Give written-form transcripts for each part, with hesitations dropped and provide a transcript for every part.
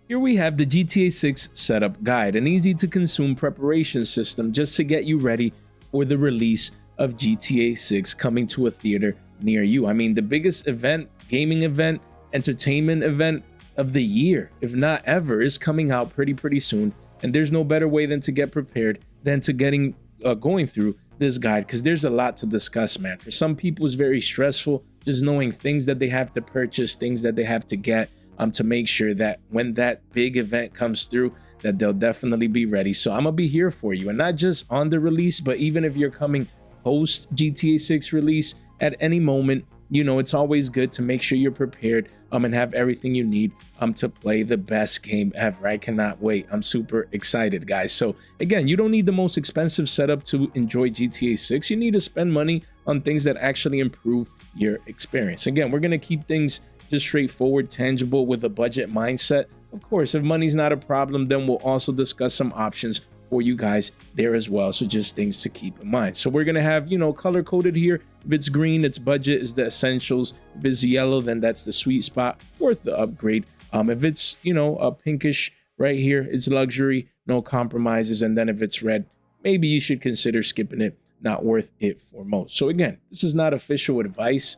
Here we have the GTA 6 setup guide, an easy to consume preparation system just to get you ready for the release of GTA 6 coming to a theater near you. I mean, the biggest event, gaming event, entertainment event of the year, if not ever, is coming out pretty soon. And there's no better way than to get prepared than to going through this guide, because there's a lot to discuss, man. For some people, it's very stressful just knowing things that they have to purchase, things that they have to get to make sure that when that big event comes through, that they'll definitely be ready. So I'm gonna be here for you, and not just on the release, but even if you're coming post GTA 6 release at any moment, you know, it's always good to make sure you're prepared and have everything you need to play the best game ever. I cannot wait. I'm super excited, guys. So again, you don't need the most expensive setup to enjoy GTA 6. You need to spend money on things that actually improve your experience. Again, we're gonna keep things just straightforward, tangible, with a budget mindset. Of course, if money's not a problem, then we'll also discuss some options for you guys there as well. So just things to keep in mind. So we're gonna have, you know, color coded here. If it's green, it's budget, is the essentials. If it's yellow, then that's the sweet spot, worth the upgrade. If it's, you know, a pinkish right here, it's luxury, no compromises. And then if it's red, maybe you should consider skipping it, not worth it for most. So again, this is not official advice.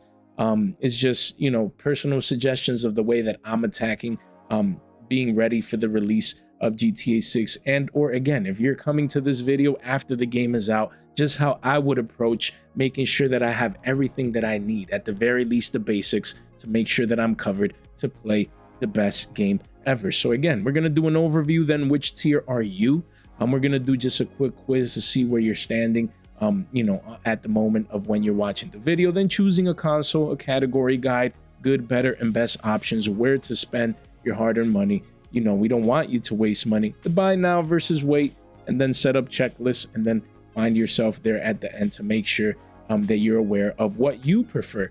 It's just, you know, personal suggestions of the way that I'm attacking being ready for the release of GTA 6. And or again, if you're coming to this video after the game is out, just how I would approach making sure that I have everything that I need, at the very least the basics, to make sure that I'm covered to play the best game ever. So again, we're gonna do an overview, then which tier are you? We're gonna do just a quick quiz to see where you're standing you know, at the moment of when you're watching the video, then choosing a console, a category guide, good, better, and best options, where to spend your hard-earned money. You know, we don't want you to waste money. The buy now versus wait, and then set up checklists, and then find yourself there at the end to make sure that you're aware of what you prefer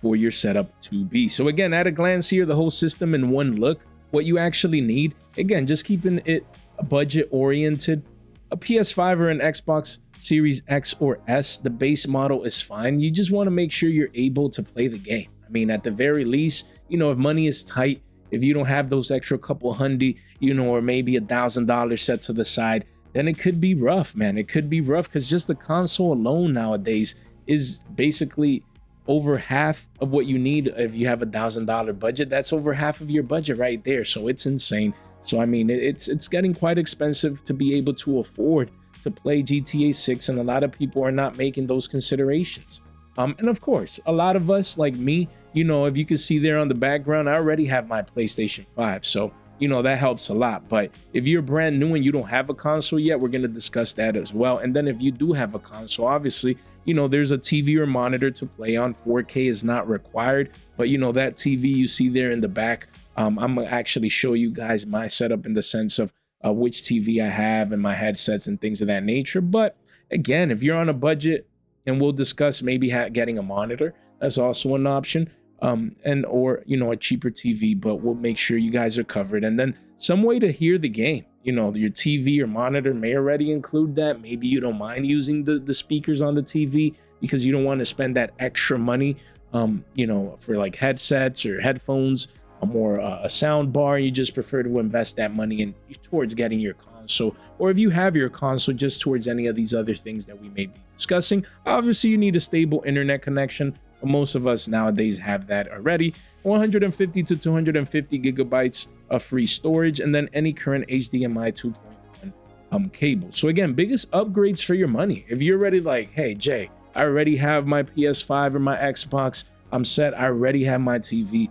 for your setup to be. So again, at a glance here, the whole system in one look, what you actually need. Again, just keeping it budget oriented. A PS5 or an Xbox Series X or S, the base model is fine. You just want to make sure you're able to play the game. I mean, at the very least, you know, if money is tight, if you don't have those extra couple hundy, you know, or maybe $1,000 set to the side, then it could be rough, man. It could be rough, because just the console alone nowadays is basically over half of what you need. If you have $1,000 budget, that's over half of your budget right there. So it's insane. So I mean, it's getting quite expensive to be able to afford to play GTA 6, and a lot of people are not making those considerations. And of course, a lot of us, like me, you know, if you can see there on the background, I already have my PlayStation 5, so you know that helps a lot. But if you're brand new and you don't have a console yet, we're going to discuss that as well. And then if you do have a console, obviously, you know, there's a TV or monitor to play on. 4K is not required, but you know, that TV you see there in the back, I'm gonna actually show you guys my setup in the sense of which TV I have and my headsets and things of that nature. But again, if you're on a budget, and we'll discuss maybe getting a monitor, that's also an option, and or, you know, a cheaper TV, but we'll make sure you guys are covered. And then some way to hear the game. You know, your TV or monitor may already include that. Maybe you don't mind using the speakers on the TV because you don't want to spend that extra money, you know, for like headsets or headphones, or a sound bar. You just prefer to invest that money towards getting your console, or if you have your console, just towards any of these other things that we may be discussing. Obviously, you need a stable internet connection. Most of us nowadays have that already. 150 to 250 gigabytes of free storage, and then any current HDMI 2.1 cable. So again, biggest upgrades for your money. If you're already like, hey Jay, I already have my PS5 or my Xbox, I'm set, I already have my TV,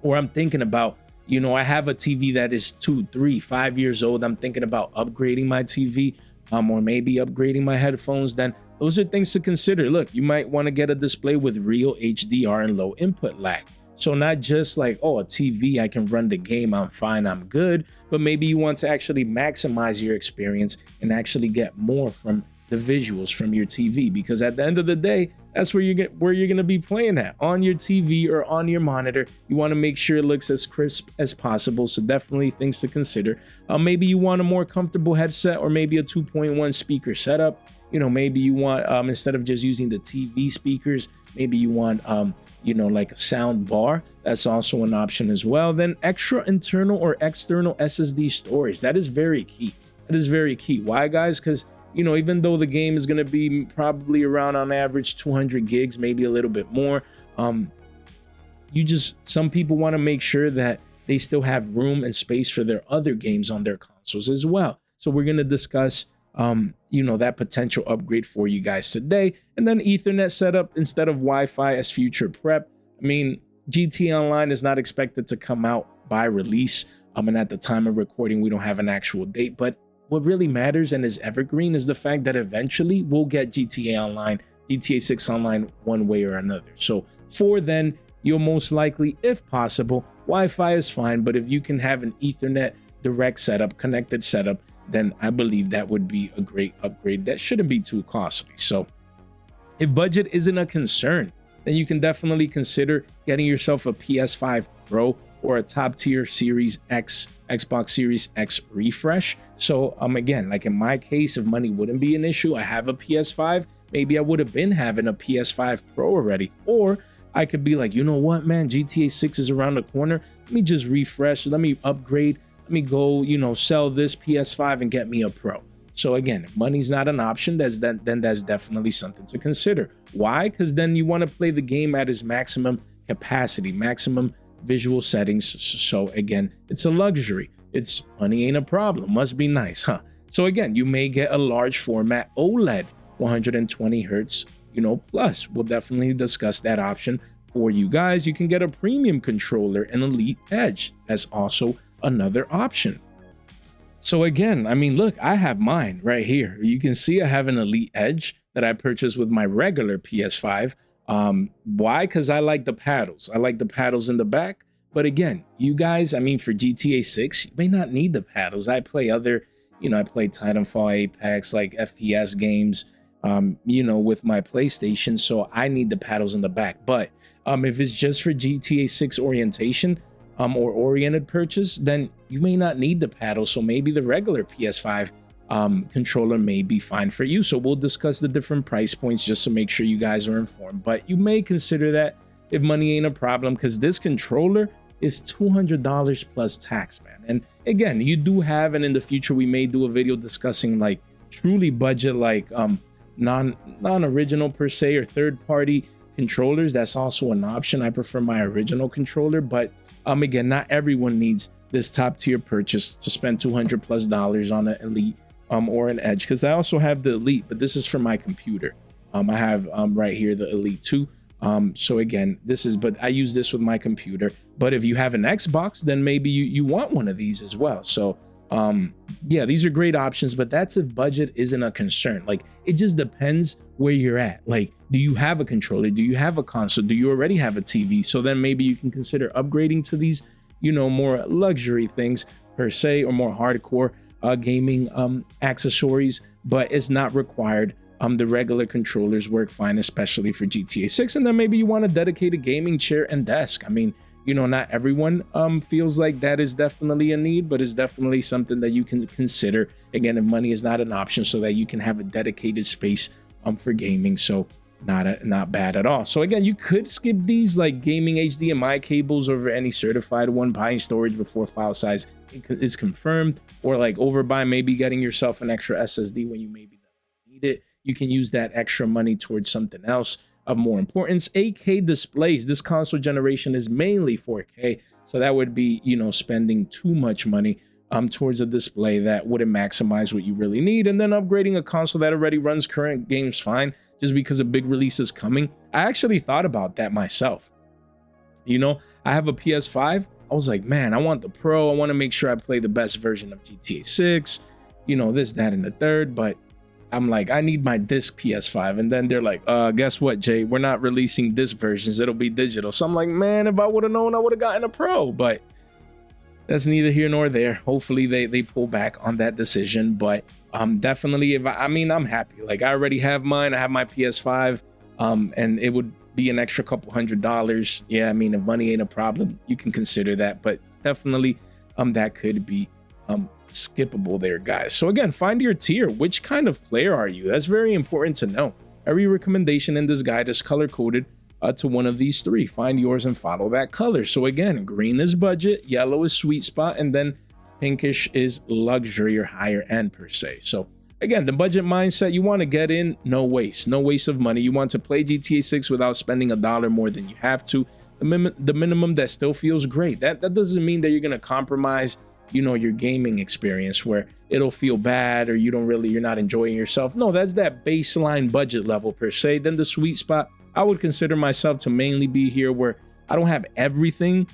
or I'm thinking about, you know, I have a TV that is 2, 3, 5 years old, I'm thinking about upgrading my TV, or maybe upgrading my headphones, then those are things to consider. Look, you might want to get a display with real HDR and low input lag. So not just like, oh, a TV, I can run the game, I'm fine, I'm good, but maybe you want to actually maximize your experience and actually get more from the visuals from your TV, because at the end of the day, that's where you're going to be playing at, on your TV or on your monitor. You want to make sure it looks as crisp as possible. So definitely things to consider. Maybe you want a more comfortable headset, or maybe a 2.1 speaker setup. You know, maybe you want, instead of just using the TV speakers, maybe you want, you know, like a sound bar. That's also an option as well. Then extra internal or external SSD storage. That is very key. That is very key. Why, guys? Because, you know, even though the game is going to be probably around on average 200 gigs, maybe a little bit more, some people want to make sure that they still have room and space for their other games on their consoles as well. So we're going to discuss you know, that potential upgrade for you guys today. And then Ethernet setup instead of Wi-Fi as future prep. I mean, GTA Online is not expected to come out by release. And at the time of recording, we don't have an actual date. But what really matters and is evergreen is the fact that eventually we'll get GTA Online, GTA 6 Online one way or another. So for then, you'll most likely, if possible, Wi-Fi is fine. But if you can have an Ethernet direct setup, connected setup, then I believe that would be a great upgrade that shouldn't be too costly. So if budget isn't a concern, then you can definitely consider getting yourself a PS5 Pro or a top tier Series X, Xbox Series X refresh. So again, like in my case, if money wouldn't be an issue, I have a PS5, maybe I would have been having a PS5 Pro already. Or I could be like, you know what, man, GTA 6 is around the corner. Let me just refresh, let me upgrade. Let me go, you know, sell this PS5 and get me a Pro. So again, if money's not an option, then that's definitely something to consider. Why? Because then you want to play the game at its maximum capacity, maximum visual settings. So again, it's a luxury. It's money ain't a problem. Must be nice, huh? So again, you may get a large format OLED 120 hertz, you know, plus. We'll definitely discuss that option for you guys. You can get a premium controller, an Elite Edge. That's also another option. So again, I mean, look, I have mine right here. You can see I have an Elite Edge that I purchased with my regular PS5. Why? Because I like the paddles. I like the paddles in the back. But again, you guys, I mean, for GTA 6, you may not need the paddles. I play other, you know, I play Titanfall, Apex, like FPS games, you know, with my PlayStation. So I need the paddles in the back. But if it's just for GTA 6 orientation, or oriented purchase, then you may not need the paddle. So maybe the regular PS5 controller may be fine for you. So we'll discuss the different price points just to make sure you guys are informed. But you may consider that if money ain't a problem, because this controller is $200 plus tax, man. And again, you do have, and in the future we may do a video discussing like truly budget, like non-original per se, or third-party controllers. That's also an option. I prefer my original controller, but again, not everyone needs this top tier purchase to spend $200 plus on an Elite or an Edge, because I also have the Elite, but this is for my computer. I have right here the Elite 2. So again, but I use this with my computer. But if you have an Xbox, then maybe you want one of these as well. So yeah, these are great options, but that's if budget isn't a concern. Like, it just depends where you're at. Like, do you have a controller? Do you have a console? Do you already have a TV? So then maybe you can consider upgrading to these, you know, more luxury things per se, or more hardcore gaming accessories, but it's not required. The regular controllers work fine, especially for GTA 6. And then maybe you want a dedicated gaming chair and desk. I mean, you know, not everyone feels like that is definitely a need, but it's definitely something that you can consider. Again, if money is not an option, so that you can have a dedicated space for gaming. So not bad at all. So again, you could skip these like gaming HDMI cables over any certified one, buying storage before file size is confirmed, or like overbuy, maybe getting yourself an extra SSD when you maybe don't need it. You can use that extra money towards something else of more importance. 8K displays. This console generation is mainly 4K, so that would be, you know, spending too much money towards a display that wouldn't maximize what you really need. And then upgrading a console that already runs current games fine, just because a big release is coming. I actually thought about that myself. You know, I have a PS5. I was like, man, I want the Pro. I want to make sure I play the best version of GTA 6, you know, this, that, and the third. But I'm like, I need my disc PS5. And then they're like, guess what, Jay? We're not releasing disc versions. It'll be digital. So I'm like, man, if I would have known, I would have gotten a Pro. But that's neither here nor there. Hopefully they pull back on that decision. But definitely, I mean, I'm happy. Like, I already have mine. I have my PS5. And it would be an extra couple $100. Yeah, I mean, if money ain't a problem, you can consider that. But definitely, that could be skippable there, guys. So again, find your tier. Which kind of player are you? That's very important to know. Every recommendation in this guide is color coded to one of these three. Find yours and follow that color. So again, green is budget, yellow is sweet spot, and then pinkish is luxury or higher end per se. So again, the budget mindset, you want to get in, no waste of money. You want to play GTA 6 without spending $1 more than you have to. The minimum that still feels great. That doesn't mean that you're going to compromise, your gaming experience where it'll feel bad or you're not enjoying yourself. No, that's that baseline budget level per se. Then the sweet spot, I would consider myself to mainly be here where I don't have everything,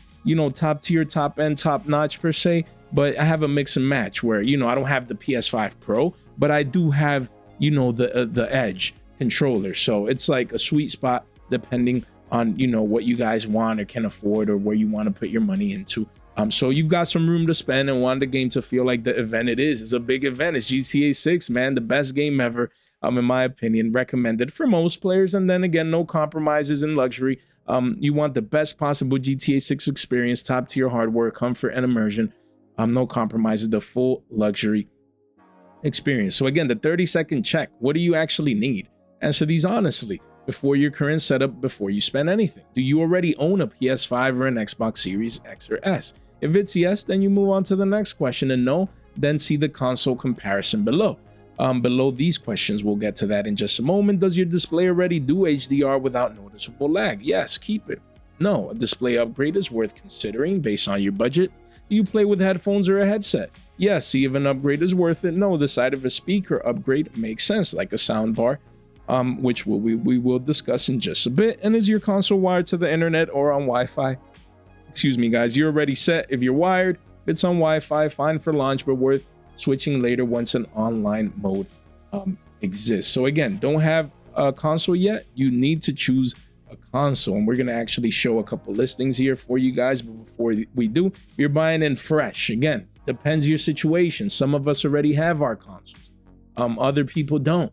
top tier, top end, top notch per se, but I have a mix and match where, I don't have the PS5 Pro, but I do have, the Edge controller. So it's like a sweet spot depending on, what you guys want or can afford or where you want to put your money into. So you've got some room to spend and want the game to feel like the event it is. It's a big event. It's GTA 6, man, the best game ever. In my opinion, recommended for most players. And then again, no compromises in luxury. You want the best possible GTA 6 experience, top tier hardware, comfort, and immersion. No compromises, the full luxury experience. So again, the 30-second check. What do you actually need? Answer these honestly before your current setup, before you spend anything. Do you already own a PS5 or an Xbox Series X or S? If it's yes, then you move on to the next question, and no, then see the console comparison below. Below these questions, we'll get to that in just a moment. Does your display already do HDR without noticeable lag? Yes, keep it. No, a display upgrade is worth considering based on your budget. Do you play with headphones or a headset? Yes, see if an upgrade is worth it. No, the side of a speaker upgrade makes sense, like a sound bar, which we will discuss in just a bit. And is your console wired to the internet or on Wi-Fi? Excuse me, guys, you're already set. If you're wired, if it's on Wi-Fi, fine for launch, but worth switching later once an online mode exists. So again, don't have a console yet, you need to choose a console, and we're going to actually show a couple listings here for you guys. But before we do, if you're buying in fresh, again, depends your situation. Some of us already have our consoles, other people don't,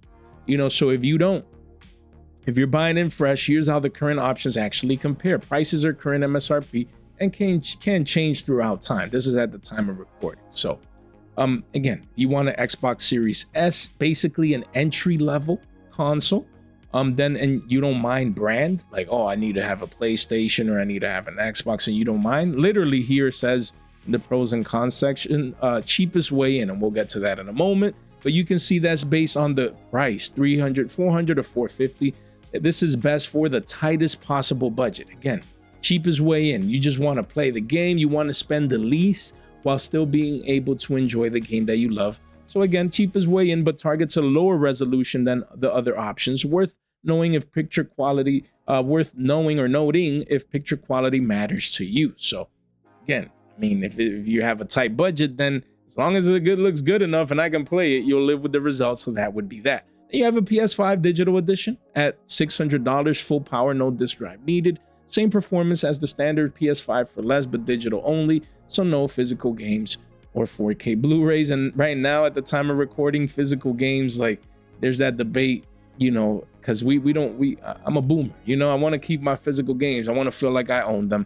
so if you're buying in fresh, here's how the current options actually compare. Prices are current MSRP and can change throughout time. This is at the time of recording. So again, you want an Xbox Series S, basically an entry-level console, then, and you don't mind brand, like, oh, I need to have a PlayStation or I need to have an Xbox, and you don't mind. Literally here says in the pros and cons section, cheapest way in, and we'll get to that in a moment. But you can see that's based on the price, $300, $400, or $450. This is best for the tightest possible budget. Again, cheapest way in. You just want to play the game. You want to spend the least while still being able to enjoy the game that you love. So again, cheapest way in, but targets a lower resolution than the other options. Worth knowing if picture quality, noting if picture quality matters to you. So again, I mean, if you have a tight budget, then as long as it looks good enough and I can play it, you'll live with the results. So that would be that. Then you have a PS5 digital edition at $600, full power, no disk drive needed. Same performance as the standard PS5 for less, but digital only. So no physical games or 4K Blu-rays. And right now, at the time of recording, physical games, like, there's that debate, because I'm a boomer, I want to keep my physical games. I want to feel like I own them.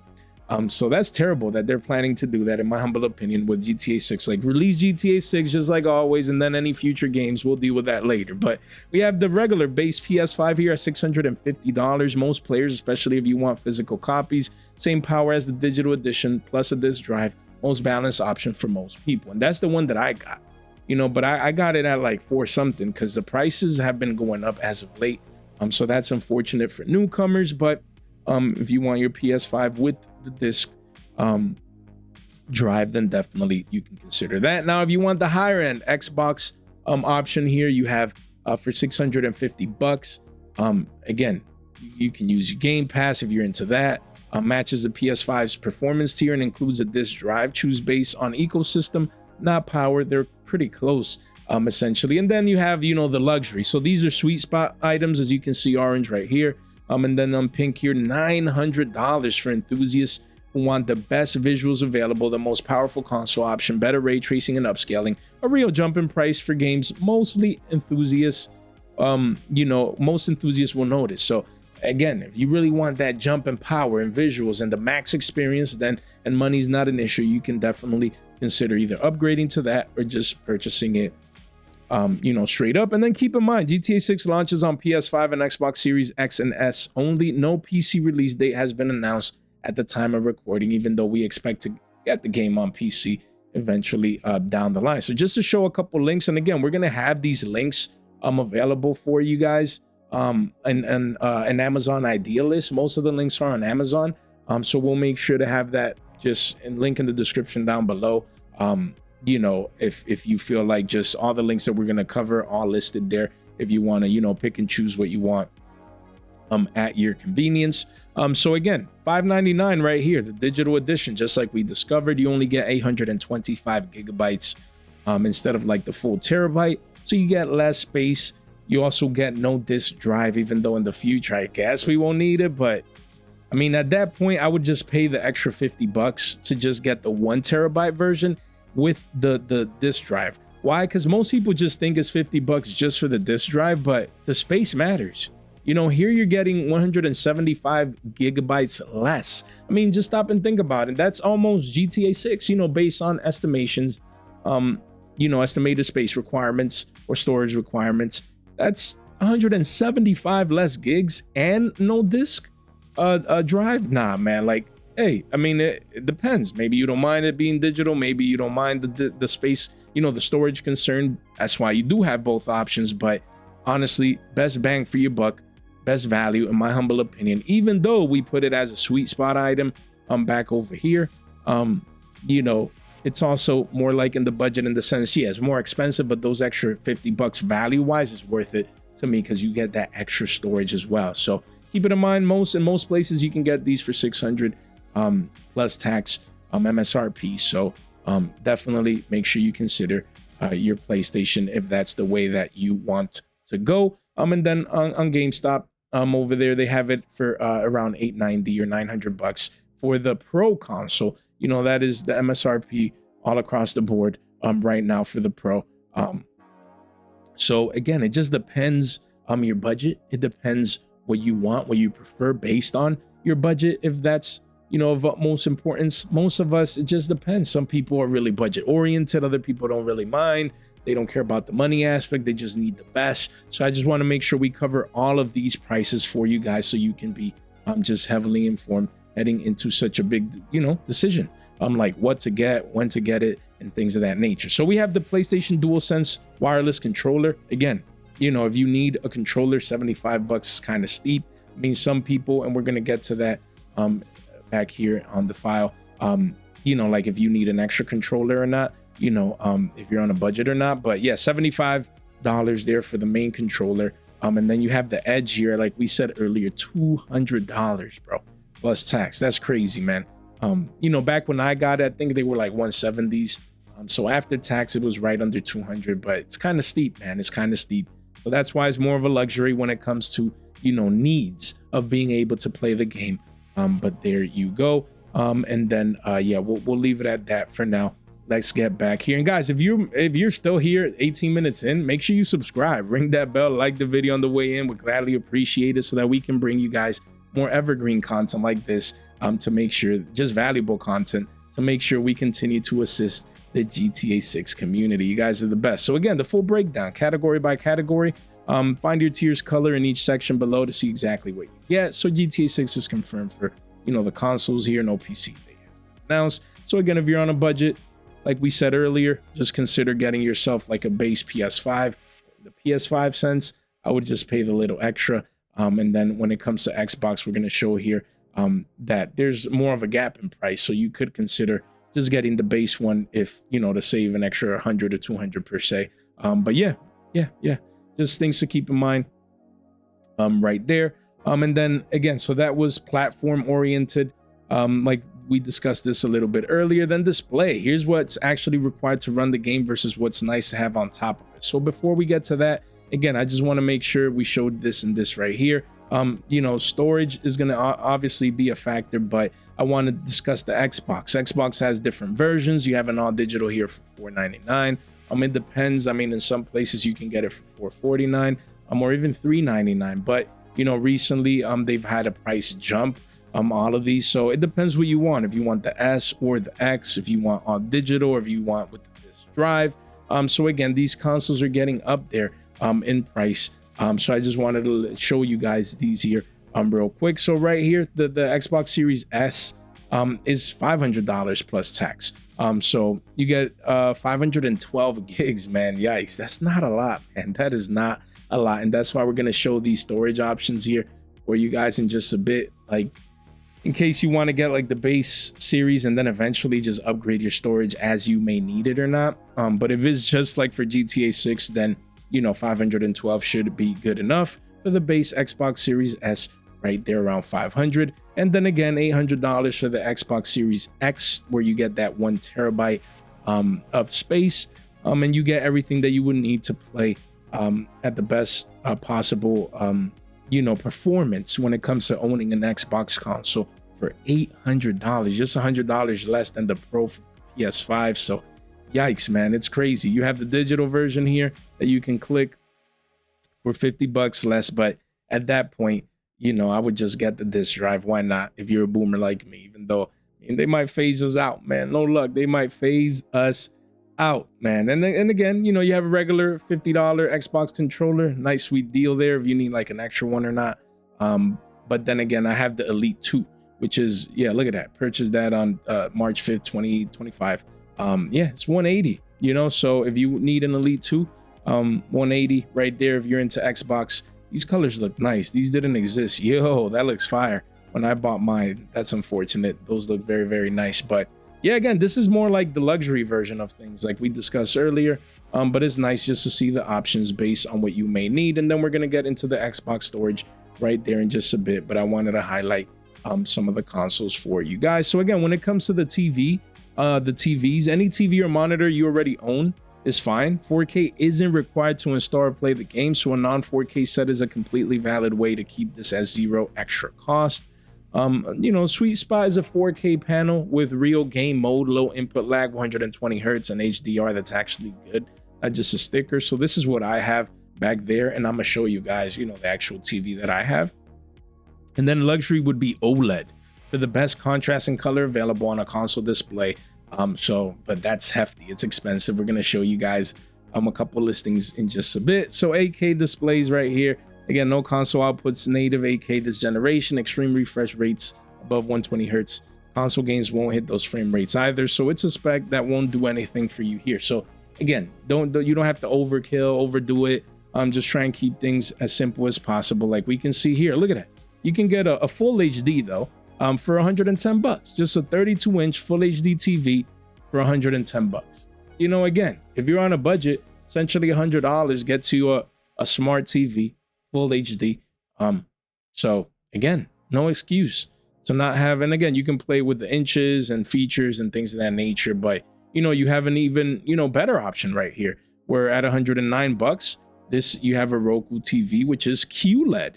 So that's terrible that they're planning to do that, in my humble opinion, with GTA 6. Like, release GTA 6 just like always, and then any future games, we'll deal with that later. But we have the regular base PS5 here at $650. Most players, especially if you want physical copies, same power as the digital edition, plus a disc drive, most balanced option for most people. And that's the one that I got, but I got it at like $4 something because the prices have been going up as of late. So that's unfortunate for newcomers, but if you want your PS5 with the disc drive, then definitely you can consider that. Now, if you want the higher end Xbox option here, you have for $650. Again, you can use your Game Pass if you're into that. Matches the PS5's performance tier and includes a disc drive. Choose based on ecosystem, not power. They're pretty close, essentially. And then you have, the luxury. So these are sweet spot items, as you can see, orange right here. And then on pink here, $900 for enthusiasts who want the best visuals available, the most powerful console option, better ray tracing and upscaling, a real jump in price for games mostly enthusiasts, most enthusiasts will notice. So again, if you really want that jump in power and visuals and the max experience, then, and money's not an issue, you can definitely consider either upgrading to that or just purchasing it straight up. And then keep in mind, GTA 6 launches on PS5 and Xbox Series X and S only. No PC release date has been announced at the time of recording, even though we expect to get the game on PC eventually down the line. So just to show a couple links, and again, we're gonna have these links available for you guys and an Amazon idea list. Most of the links are on Amazon, so we'll make sure to have that just in link in the description down below. If you feel like just all the links that we're going to cover all listed there, if you want to pick and choose what you want at your convenience. So again, $5.99 right here, the digital edition. Just like we discovered, you only get 825 gigabytes instead of like the full terabyte, so you get less space. You also get no disk drive, even though in the future I guess we won't need it. But I mean, at that point I would just pay the extra $50 to just get the 1 terabyte version with the disk drive. Why? Because most people just think it's $50 just for the disk drive, but the space matters. Here you're getting 175 gigabytes less. I mean, just stop and think about it. That's almost GTA 6, based on estimations, estimated space requirements or storage requirements. That's 175 less gigs and no disk drive. Nah, man, like, hey, I mean, it depends. Maybe you don't mind it being digital. Maybe you don't mind the space, the storage concern. That's why you do have both options. But honestly, best bang for your buck, best value, in my humble opinion, even though we put it as a sweet spot item back over here. It's also more like in the budget in the sense, yeah, it's more expensive, but those extra $50 value wise is worth it to me because you get that extra storage as well. So keep it in mind, in most places you can get these for 600 plus tax MSRP. So definitely make sure you consider your PlayStation if that's the way that you want to go. And then on GameStop over there, they have it for around $890 or $900 for the Pro console. That is the MSRP all across the board right now for the Pro. So again, it just depends on your budget. It depends what you want, what you prefer based on your budget. If that's of utmost importance. Most of us, it just depends. Some people are really budget oriented. Other people don't really mind. They don't care about the money aspect. They just need the best. So I just want to make sure we cover all of these prices for you guys so you can be just heavily informed heading into such a big, decision. Like what to get, when to get it, and things of that nature. So we have the PlayStation DualSense wireless controller. Again, if you need a controller, $75 is kind of steep. I mean, some people, and we're going to get to that back here on the file, like if you need an extra controller or not, if you're on a budget or not. But yeah, $75 there for the main controller. And then you have the Edge here, like we said earlier, $200, bro, plus tax. That's crazy, man. Back when I got it, I think they were like 170s. So after tax, it was right under 200, but it's kind of steep, man. It's kind of steep. So that's why it's more of a luxury when it comes to, needs of being able to play the game. But there you go. And then yeah, we'll leave it at that for now. Let's get back here. And guys, if you're still here 18 minutes in, make sure you subscribe, ring that bell, like the video on the way in. We'd gladly appreciate it so that we can bring you guys more evergreen content like this, to make sure, just valuable content, to make sure we continue to assist the GTA 6 community. You guys are the best. So again, the full breakdown, category by category. Find your tiers color in each section below to see exactly what you get. So GTA 6 is confirmed for, the consoles here, no PC date has been announced. So again, if you're on a budget, like we said earlier, just consider getting yourself like a base PS5. The PS5 sense, I would just pay the little extra. And then when it comes to Xbox, we're going to show here that there's more of a gap in price. So you could consider just getting the base one if, to save an extra 100 or 200 per se. But yeah, just things to keep in mind right there. And then again, so that was platform oriented. Like we discussed this a little bit earlier. Then display. Here's what's actually required to run the game versus what's nice to have on top of it. So before we get to that, again, I just want to make sure we showed this and this right here. Storage is going to obviously be a factor, but I want to discuss the Xbox. Xbox has different versions. You have an all digital here for $499. It depends. I mean, in some places you can get it for $449, or even $399. But recently they've had a price jump. All of these, so it depends what you want. If you want the S or the X, if you want all digital, or if you want with this drive, So again, these consoles are getting up there in price. So I just wanted to show you guys these here real quick. So right here, the Xbox Series S is $500 plus tax. So you get 512 gigs, man. Yikes, that's not a lot, man. That is not a lot. And that's why we're going to show these storage options here for you guys in just a bit, like in case you want to get like the base series and then eventually just upgrade your storage as you may need it or not. But if it's just like for GTA 6, then 512 should be good enough for the base Xbox Series S, right there around 500. And then again, $800 for the Xbox Series X, where you get that 1 terabyte of space, and you get everything that you would need to play at the best possible performance when it comes to owning an Xbox console for $800, just $100 less than the Pro PS5. So yikes, man, it's crazy. You have the digital version here that you can click for $50 less, but at that point, I would just get the disc drive. Why not? If you're a boomer like me, even though they might phase us out, man. No luck, they might phase us out, man. And again, you have a regular $50 Xbox controller. Nice sweet deal there if you need like an extra one or not. But then again, I have the Elite 2, which is, look at that. Purchased that on March 5th, 2025. It's $180, so if you need an Elite 2, $180 right there. If you're into Xbox, these colors look nice. These didn't exist. Yo, that looks fire. When I bought mine, that's unfortunate. Those look very, very nice. But yeah, again, this is more like the luxury version of things like we discussed earlier. But it's nice just to see the options based on what you may need. And then we're going to get into the Xbox storage right there in just a bit. But I wanted to highlight some of the consoles for you guys. So again, when it comes to the TV, the TVs, any TV or monitor you already own is fine. 4K isn't required to install or play the game, so a non-4K set is a completely valid way to keep this at zero extra cost. Sweet spot is a 4K panel with real game mode, low input lag, 120 hertz, and HDR. That's actually good, not just a sticker. So this is what I have back there, and I'm gonna show you guys, the actual TV that I have. And then luxury would be OLED for the best contrast and color available on a console display. But that's hefty. It's expensive. We're going to show you guys a couple listings in just a bit. So 8K displays right here. Again, no console outputs, native 8K this generation, extreme refresh rates above 120 hertz. Console games won't hit those frame rates either. So it's a spec that won't do anything for you here. So again, you don't have to overdo it. Just try and keep things as simple as possible. Like we can see here, look at that. You can get a full HD though. For $110, just a 32-inch full HD TV for $110. Again, if you're on a budget, essentially $100 gets you a smart TV, full HD. So again, no excuse to not have. And again, you can play with the inches and features and things of that nature. But you have an even better option right here, where at $109, you have a Roku TV, which is QLED.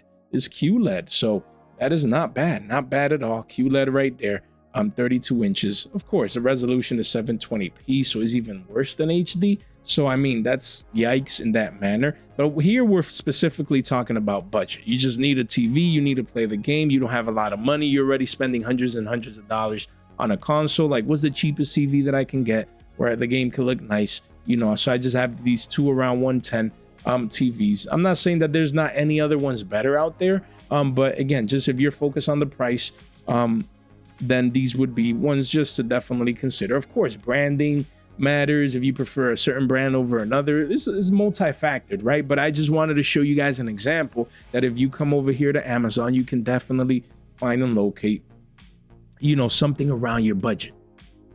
So that is not bad at all. QLED right there, 32 inches. Of course, the resolution is 720p, so it's even worse than HD. So I mean, that's yikes in that manner. But here we're specifically talking about budget. You just need a TV, you need to play the game, you don't have a lot of money, you're already spending hundreds and hundreds of dollars on a console. Like, what's the cheapest TV that I can get where the game can look nice? So I just have these two around 110 TVs. I'm not saying that there's not any other ones better out there. But again, just if you're focused on the price, then these would be ones just to definitely consider. Of course, branding matters. If you prefer a certain brand over another, this is multifactored, right? But I just wanted to show you guys an example that if you come over here to Amazon, you can definitely find and locate, something around your budget.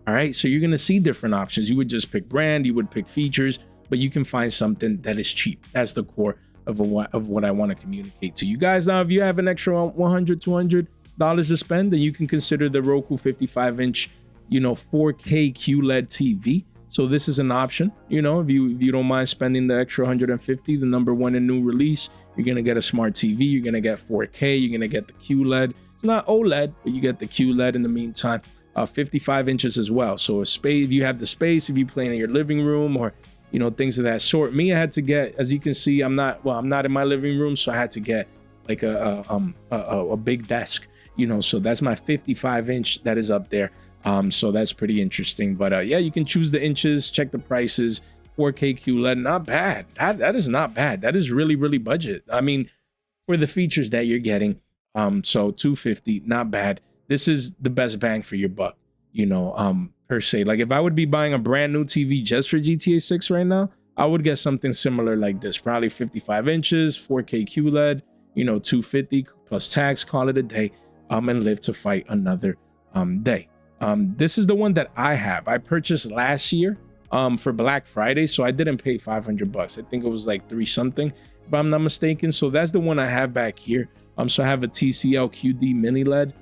All right. So you're going to see different options. You would just pick brand, you would pick features, but you can find something that is cheap. That's the core of what I want to communicate to you guys. Now, if you have an extra $100, $200 to spend, then you can consider the Roku 55-inch, 4K QLED TV. So this is an option. If you don't mind spending the extra $150, the number one in new release, you're gonna get a smart TV. You're gonna get 4K. You're gonna get the QLED. It's not OLED, but you get the QLED in the meantime. 55 inches as well. So a space. If you have the space, if you play in your living room or things of that sort. Me, I had to get, as you can see, I'm not in my living room, so I had to get like a big desk, so that's my 55-inch that is up there. So that's pretty interesting. But yeah, you can choose the inches, check the prices. 4K QLED, not bad. That is not bad. That is really, really budget. I mean, for the features that you're getting, so 250, not bad. This is the best bang for your buck, per se. Like if I would be buying a brand new TV just for GTA 6 right now, I would get something similar like this, probably 55 inches, 4K QLED, 250 plus tax, call it a day, and live to fight another day. This is the one that I have. I purchased last year for Black Friday, so I didn't pay $500. I think it was like 3 something, if I'm not mistaken. So that's the one I have back here. So I have a TCL QD mini LED,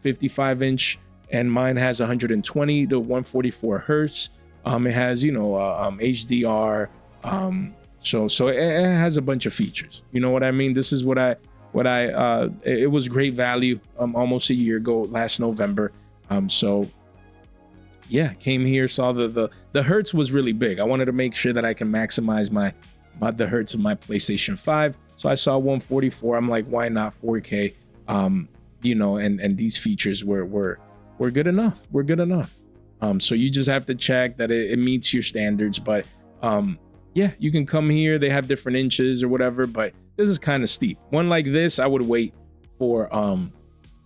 55 inch, and mine has 120 to 144 hertz. It has, HDR. So it has a bunch of features. You know what I mean? This is it was great value almost a year ago, last November. So yeah, came here, saw the hertz was really big. I wanted to make sure that I can maximize the hertz of my PlayStation 5. So I saw 144. I'm like, why not 4K? And these features were good enough. We're good enough. So you just have to check that it meets your standards. But yeah, you can come here. They have different inches or whatever, but this is kind of steep. One like this, I would wait for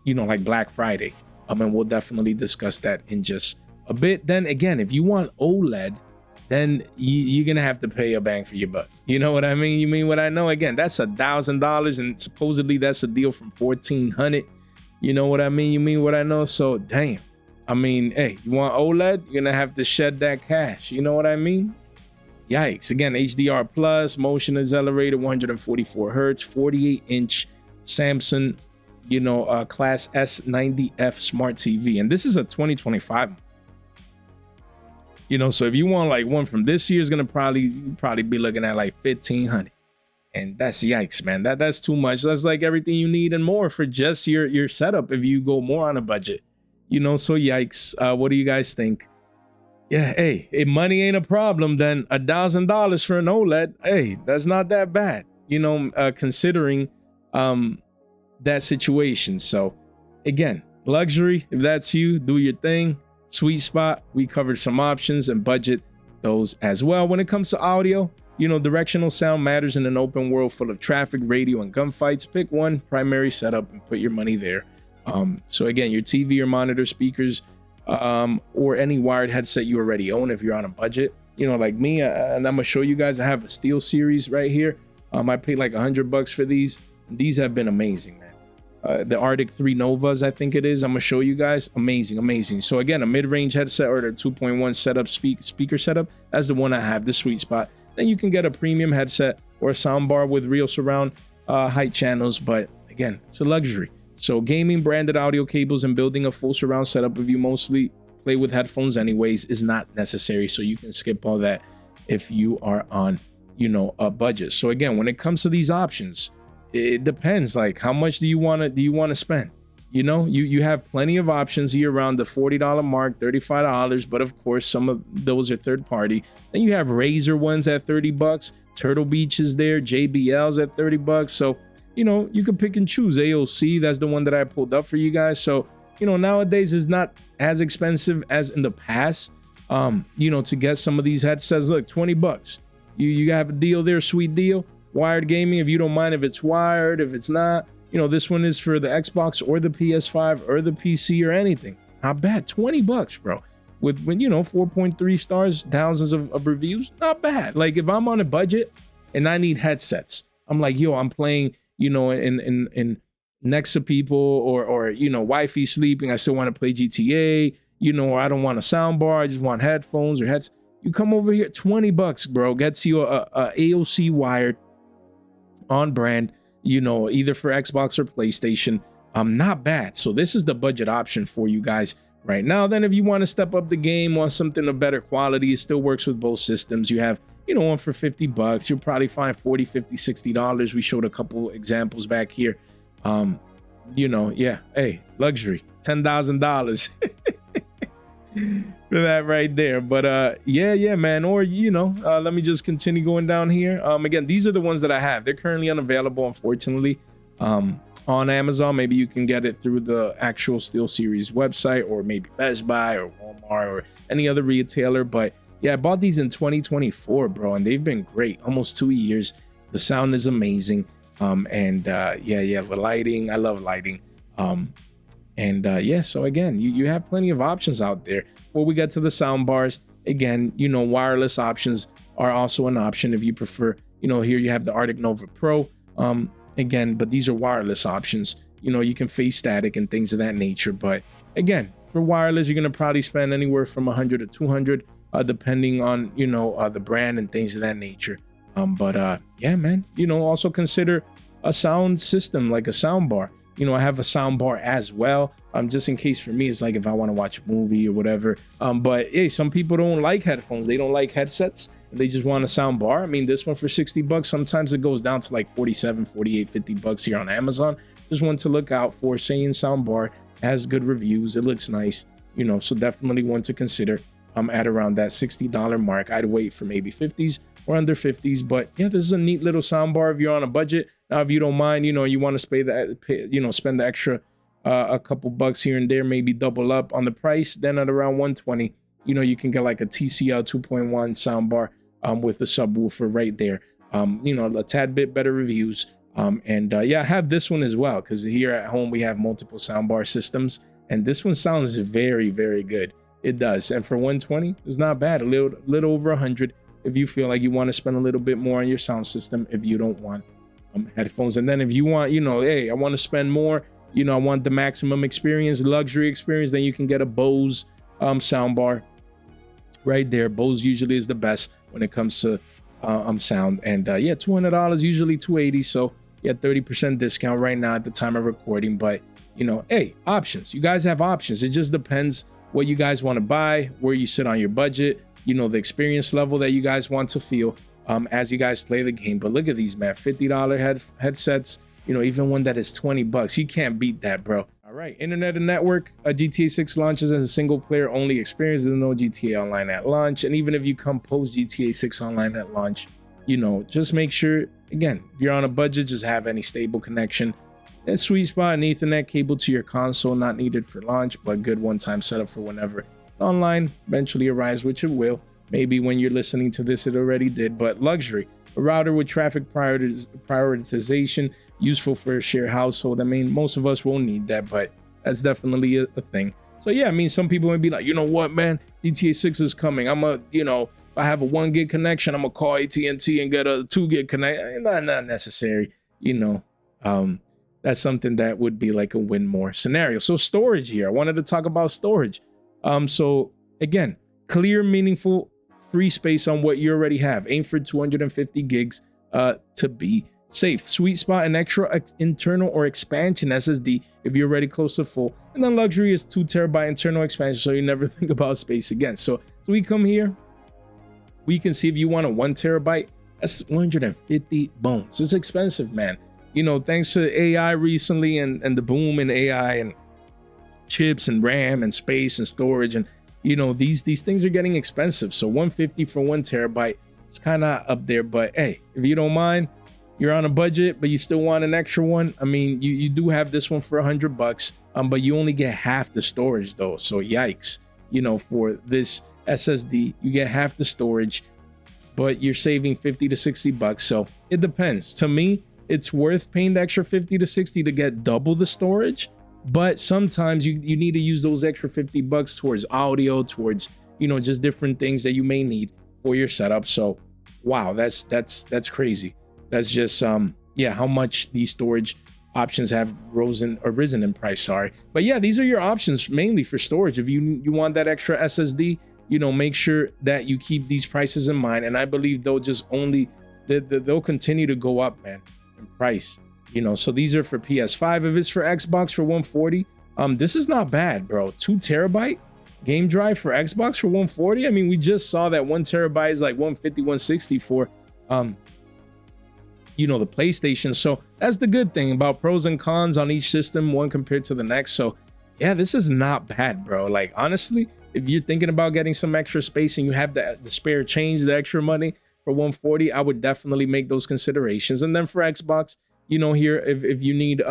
like Black Friday. And we'll definitely discuss that in just a bit. Then again, if you want OLED, then you're gonna have to pay a bang for your buck. You know what I mean? You mean what I know? Again, that's $1,000, and supposedly that's a deal from $1,400. You know what I mean? You mean what I know? So damn. I mean, hey, you want OLED? You're gonna have to shed that cash. You know what I mean? Yikes. Again, HDR plus, motion accelerated, 144 hertz, 48-inch Samsung, class S90F smart TV. And this is a 2025. So if you want like one from this year, is gonna probably be looking at like $1,500. And that's yikes, man. That's too much. That's like everything you need and more for just your setup if you go more on a budget. So yikes. What do you guys think? Yeah, hey, if money ain't a problem, then $1,000 for an OLED, hey, that's not that bad, considering that situation. So again, luxury, if that's you, do your thing. Sweet spot, we covered some options and budget those as well. When it comes to audio, directional sound matters in an open world full of traffic, radio, and gunfights. Pick one primary setup and put your money there. So again, your TV or monitor, speakers, or any wired headset you already own if you're on a budget, like me. And I'm gonna show you guys, I have a Steel series right here. I paid like $100 for these. These have been amazing, man. The Arctic 3 Novas, I think it is. I'm gonna show you guys. Amazing. So again, a mid-range headset or the 2.1 setup speaker setup, that's the one I have, the sweet spot. Then you can get a premium headset or a soundbar with real surround height channels, but again, it's a luxury. So gaming, branded audio cables, and building a full surround setup if you mostly play with headphones anyways is not necessary. So you can skip all that if you are on, a budget. So again, when it comes to these options, it depends. Like, how much do you want to spend? You have plenty of options here around the $40 mark, $35, but of course some of those are third party. Then you have Razer ones at $30, Turtle Beach is there, JBL's at $30. So you can pick and choose. AOC, that's the one that I pulled up for you guys. So nowadays is not as expensive as in the past. To get some of these headsets, look, $20. You have a deal there, sweet deal. Wired gaming, if you don't mind if it's wired, if it's not, this one is for the Xbox or the PS5 or the PC or anything. Not bad. $20, bro. With 4.3 stars, thousands of reviews, not bad. Like if I'm on a budget and I need headsets, I'm like, I'm playing, in next to people or wifey sleeping, I still want to play GTA, or I don't want a soundbar, I just want headphones or heads. You come over here, $20, bro, gets you a AOC wired on brand, either for Xbox or PlayStation. Not bad. So this is the budget option for you guys right now. Then if you want to step up the game, want something of better quality, it still works with both systems. You have one for $50. You'll probably find $40, $50, $60. We showed a couple examples back here. Yeah, hey, luxury, $10,000 for that right there. But yeah, man. Or let me just continue going down here. Again, these are the ones that I have. They're currently unavailable, unfortunately, on Amazon. Maybe you can get it through the actual Steel Series website, or maybe Best Buy or Walmart or any other retailer. But Yeah, I bought these in 2024, bro, and they've been great. Almost 2 years. The sound is amazing. Yeah, the lighting, I love lighting. Yeah, so again, you have plenty of options out there. Before we get to the sound bars, again, wireless options are also an option if you prefer. Here you have the Arctic Nova Pro. Again, but these are wireless options. You can face static and things of that nature. But again, for wireless, you're gonna probably spend anywhere from 100 to 200, depending on the brand and things of that nature. Yeah, man. Also consider a sound system like a sound bar. I have a sound bar as well. Just in case for me, it's like if I want to watch a movie or whatever. But hey, some people don't like headphones. They don't like headsets. They just want a sound bar. I mean, this one for 60 bucks, sometimes it goes down to like 47, 48, 50 bucks here on Amazon. Just one to look out for. Saying sound bar, has good reviews. It looks nice, so definitely one to consider. At around that $60 mark. I'd wait for maybe 50s or under 50s. But yeah, this is a neat little sound bar if you're on a budget. Now, if you don't mind, you want to spend the extra a couple bucks here and there, maybe double up on the price. Then at around 120, you can get like a TCL 2.1 sound bar with a subwoofer right there. A tad bit better reviews. Yeah, I have this one as well because here at home we have multiple soundbar systems, and this one sounds very, very good. It does, and for 120, it's not bad. A little over 100 if you feel like you want to spend a little bit more on your sound system. If you don't want headphones, and then if you want, hey, I want to spend more. I want the maximum experience, luxury experience. Then you can get a Bose soundbar right there. Bose usually is the best when it comes to sound, and yeah, $200, usually $280. So yeah, 30% discount right now at the time of recording. But hey, options. You guys have options. It just depends what you guys want to buy, where you sit on your budget, the experience level that you guys want to feel as you guys play the game. But look at these, man, $50 headsets, even one that is 20 bucks. You can't beat that, bro. All right, Internet and Network, GTA 6 launches as a single player only experience. There's no GTA Online at launch. And even if you come post GTA 6 Online at launch, just make sure, again, if you're on a budget, just have any stable connection. That sweet spot, an Ethernet cable to your console, not needed for launch, but good one-time setup for whenever online eventually arrives, which it will. Maybe when you're listening to this, it already did. But luxury, a router with traffic prioritization, useful for a shared household. I mean, most of us won't need that, but that's definitely a thing. So yeah, I mean, some people might be like, you know what, man, GTA 6 is coming. If I have a 1 gig connection, I'm gonna call AT&T and get a 2 gig connection. Not necessary, That's something that would be like a win more scenario. So storage here, I wanted to talk about storage. So again, clear, meaningful, free space on what you already have. Aim for 250 gigs to be safe. Sweet spot, an extra internal or expansion SSD if you're already close to full. And then luxury is 2 terabyte internal expansion, so you never think about space again. So we come here, we can see if you want a 1 terabyte, that's 150 bones. It's expensive, man. Thanks to AI recently and the boom in AI and chips and RAM and space and storage, and these things are getting expensive. So 150 for 1 terabyte, it's kind of up there. But hey, if you don't mind, you're on a budget, but you still want an extra one. I mean, you do have this one for $100, but you only get half the storage though. So yikes, for this SSD, you get half the storage, but you're saving 50 to 60 bucks. So it depends. To me, it's worth paying the extra 50 to 60 to get double the storage. But sometimes you need to use those extra 50 bucks towards audio, towards, just different things that you may need for your setup. So, wow, that's crazy. That's just, how much these storage options have risen in price, sorry. But yeah, these are your options mainly for storage. If you want that extra SSD, make sure that you keep these prices in mind. And I believe they'll continue to go up, man, in price. So these are for PS5. If it's for Xbox for 140, this is not bad, bro. 2 terabyte game drive for Xbox for 140. I mean, we just saw that 1 terabyte is like 150, 160 for the PlayStation. So that's the good thing about pros and cons on each system, one compared to the next. So yeah, this is not bad, bro. Like, honestly, if you're thinking about getting some extra space and you have the spare change, the extra money for 140, I would definitely make those considerations. And then for Xbox, here, if you need, this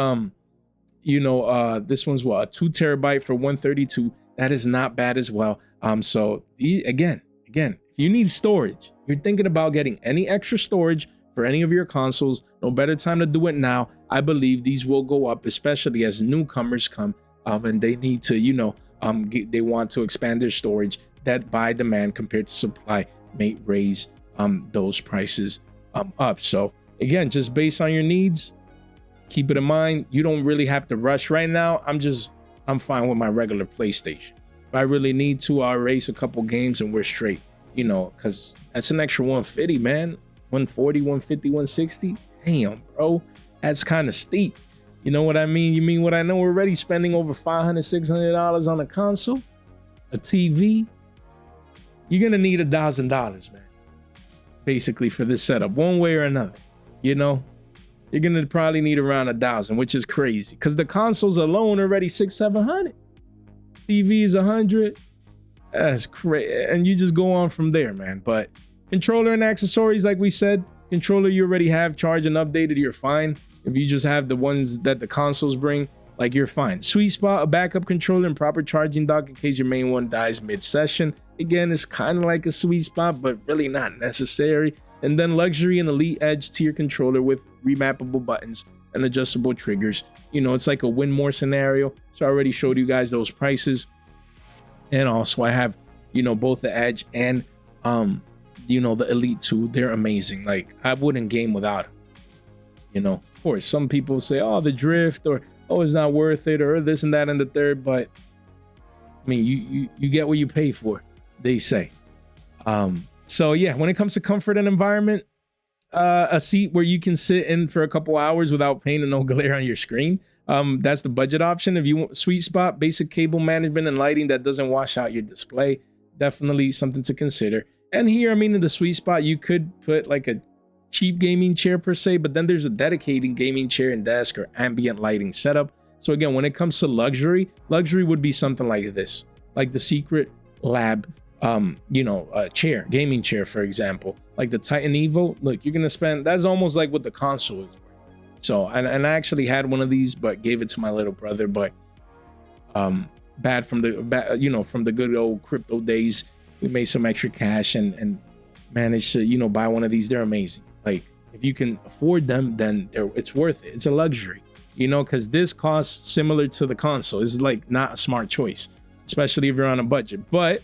one's a 2 terabyte for 132, that is not bad as well. So again, if If you need storage, you're thinking about getting any extra storage for any of your consoles, no better time to do it now. I believe these will go up, especially as newcomers come and they need to, they want to expand their storage. That by demand compared to supply may raise those prices up. So again, just based on your needs, keep it in mind. You don't really have to rush right now. I'm fine with my regular PlayStation. If I really need to, I'll race a couple games and we're straight, because that's an extra 150, man. 140, 150, 160. Damn, bro. That's kind of steep. You know what I mean? You mean what I know? We're already spending over $500, $600 on a console, a TV. You're going to need $1,000, man. Basically for this setup, one way or another. You're going to probably need around 1,000, which is crazy because the consoles alone are already $600, $700. TV is 100. That's crazy. And you just go on from there, man. But controller and accessories, like we said, controller you already have, charged and updated, you're fine. If you just have the ones that the consoles bring, like, you're fine. Sweet spot, a backup controller and proper charging dock in case your main one dies mid-session. Again, it's kind of like a sweet spot, but really not necessary. And then luxury and elite edge tier controller with remappable buttons and adjustable triggers. It's like a win more scenario. So I already showed you guys those prices. And also I have, both the edge and the elite 2. They're amazing. Like, I wouldn't game without them. Of course, some people say, oh, the drift, or oh, it's not worth it, or this and that and the third. But I mean, you get what you pay for, they say. So yeah, when it comes to comfort and environment, a seat where you can sit in for a couple hours without pain and no glare on your screen. That's the budget option. If you want sweet spot, basic cable management and lighting that doesn't wash out your display, definitely something to consider. And here, I mean, in the sweet spot, you could put like a cheap gaming chair per se, but then there's a dedicated gaming chair and desk or ambient lighting setup. So again, when it comes to luxury would be something like this, like the Secretlab, chair, gaming chair, for example, like the Titan Evo. Look, you're gonna spend, that's almost like what the console is. So, and I actually had one of these, but gave it to my little brother. But bad from the good old crypto days, we made some extra cash and managed to buy one of these. They're amazing. Like, if you can afford them, then it's worth it. It's a luxury, because this costs similar to the console. This is like not a smart choice, especially if you're on a budget. But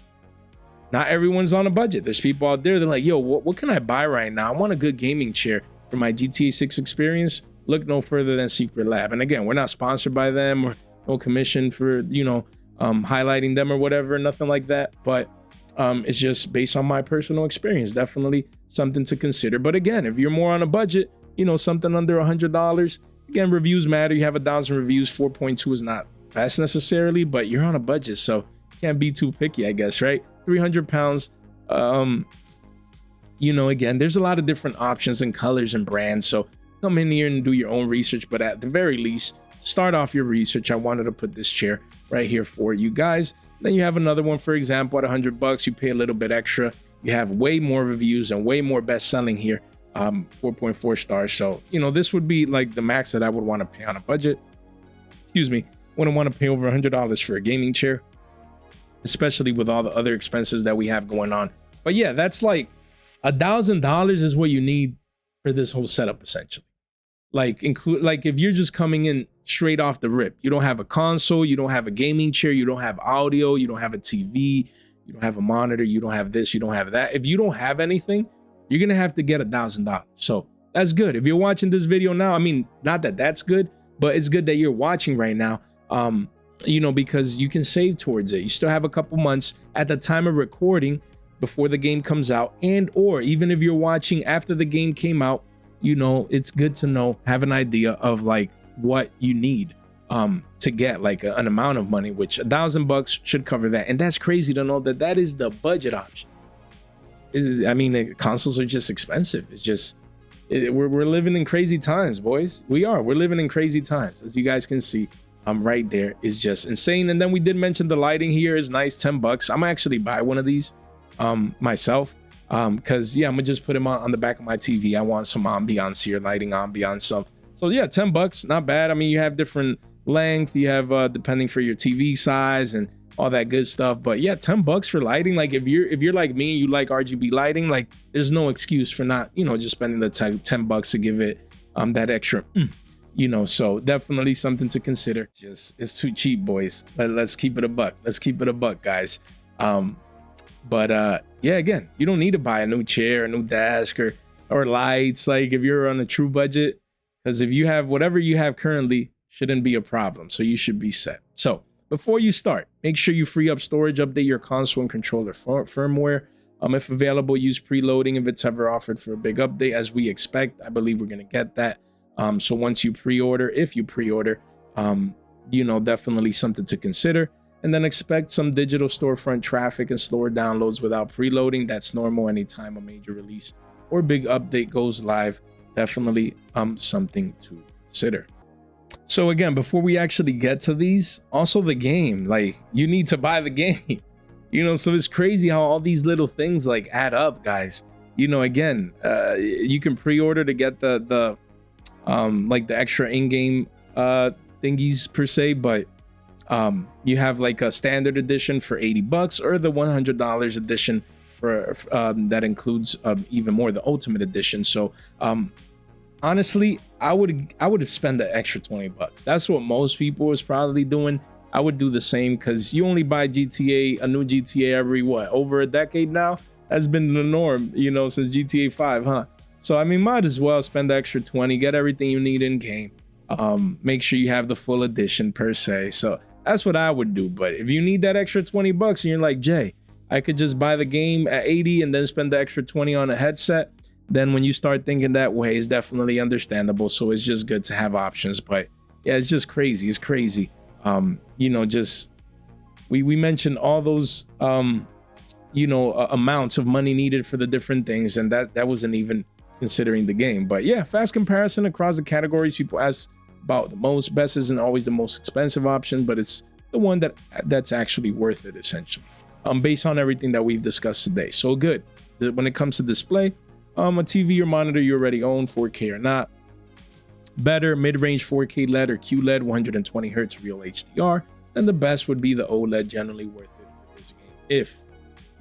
not everyone's on a budget. There's people out there, they're like, yo, what can I buy right now? I want a good gaming chair for my GTA 6 experience. Look no further than Secretlab. And again, we're not sponsored by them or no commission for highlighting them or whatever, nothing like that. But it's just based on my personal experience. Definitely something to consider. But again, if you're more on a budget, something under $100, again, reviews matter. You have 1,000 reviews, 4.2 is not best necessarily, but you're on a budget, so can't be too picky, I guess, right? 300 pounds. Again, there's a lot of different options and colors and brands, so come in here and do your own research. But at the very least, start off your research. I wanted to put this chair right here for you guys. Then you have another one, for example, at $100, you pay a little bit extra. You have way more reviews and way more best selling here. 4.4 stars. So, this would be like the max that I would want to pay on a budget. Excuse me. Wouldn't want to pay over $100 for a gaming chair, especially with all the other expenses that we have going on. But yeah, that's like $1,000 is what you need for this whole setup, essentially. Like, if you're just coming in straight off the rip, you don't have a console, you don't have a gaming chair, you don't have audio, you don't have a TV, you don't have a monitor, you don't have this, you don't have that. If you don't have anything, you're gonna have to get $1,000. So that's good. If you're watching this video now, I mean, not that that's good, but it's good that you're watching right now. Because you can save towards it. You still have a couple months at the time of recording before the game comes out, and or even if you're watching after the game came out, it's good to have an idea of like what you need to get like an amount of money, which $1,000 should cover that. And that's crazy to know that is the budget option. The consoles are just expensive. It's just we're living in crazy times, boys. We're living in crazy times, as you guys can see. Right there is just insane. And then we did mention the lighting here is nice, $10. I'm actually buy one of these myself, because I'm gonna just put them on the back of my TV. I want some ambiance here, lighting ambiance. So yeah, $10, not bad. I mean, you have different length, you have depending for your TV size and all that good stuff. But yeah, 10 bucks for lighting. Like if you're like me and you like RGB lighting, like there's no excuse for not, you know, just spending the 10 bucks to give it that extra, you know. So definitely something to consider. Just, it's too cheap, boys. Let's keep it a buck. Let's keep it a buck, guys. Yeah, again, you don't need to buy a new chair, a new desk, or lights, like if you're on a true budget, because if you have whatever you have currently, shouldn't be a problem. So you should be set. So before you start, make sure you free up storage, update your console and controller firmware. If available, use preloading if it's ever offered for a big update, as we expect. I believe we're going to get that. So once you pre-order, if you pre-order, you know, definitely something to consider. And then expect some digital storefront traffic and slower downloads without preloading. That's normal anytime a major release or big update goes live. Definitely something to consider. So again, before we actually get to these, also the game, like you need to buy the game, you know. So it's crazy how all these little things like add up, guys. You know, again, you can pre-order to get the like the extra in-game thingies per se, but you have like a standard edition for 80 bucks or the $100 edition for that includes even more, the ultimate edition. So honestly, I would spend the extra 20 bucks. That's what most people was probably doing. I would do the same, because you only buy a new GTA every over a decade now. That's been the norm, you know, since GTA 5, huh? So I mean, might as well spend the extra 20, get everything you need in game. Make sure you have the full edition per se. So that's what I would do. But if you need that extra 20 bucks and you're like, Jay, I could just buy the game at 80 and then spend the extra 20 on a headset, then when you start thinking that way, it's definitely understandable. So it's just good to have options. But yeah, it's just crazy. It's crazy. You know, just we mentioned all those you know, amounts of money needed for the different things, and that wasn't even considering the game. But yeah, fast comparison across the categories. People ask about the most. Best isn't always the most expensive option, but it's the one that's actually worth it, essentially, based on everything that we've discussed today. So good. When it comes to display, a TV or monitor you already own, 4K or not. Better mid-range 4K LED or QLED, 120 Hz real HDR. Then the best would be the OLED, generally worth it for this game if